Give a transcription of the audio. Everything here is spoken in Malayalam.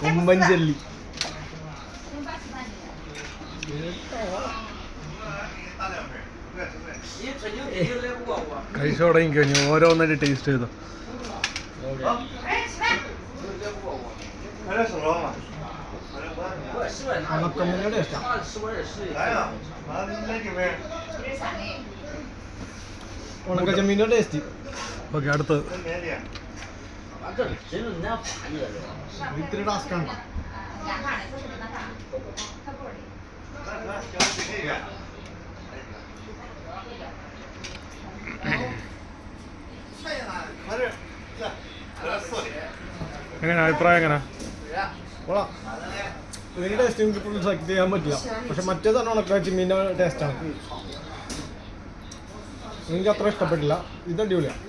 കുമ്പഞ്ചല്ലി കഴിച്ചു തുടങ്ങി കഴിഞ്ഞു. ഓരോന്നായിട്ട് ടേസ്റ്റ് ചെയ്തോ. ഉണക്കച്ചമീൻ്റെ ടേസ്റ്റ്. ഓക്കെ, അടുത്തത് ഇത്തിരി ടാസ്ക്കാണ്. എങ്ങനെ അഭിപ്രായം? എങ്ങനെ കൊള്ളാം. ഇതിൻ്റെ ടേസ്റ്റ് എനിക്ക് ഇപ്പോൾ സെലക്ട് ചെയ്യാൻ പറ്റില്ല. പക്ഷെ മറ്റേതാണ് ഉണക്കച്ചമീൻ്റെ ടേസ്റ്റാണ്. എനിക്ക് അത്ര ഇഷ്ടപ്പെട്ടില്ല. ഇത് അടിപൊളിയാണ്.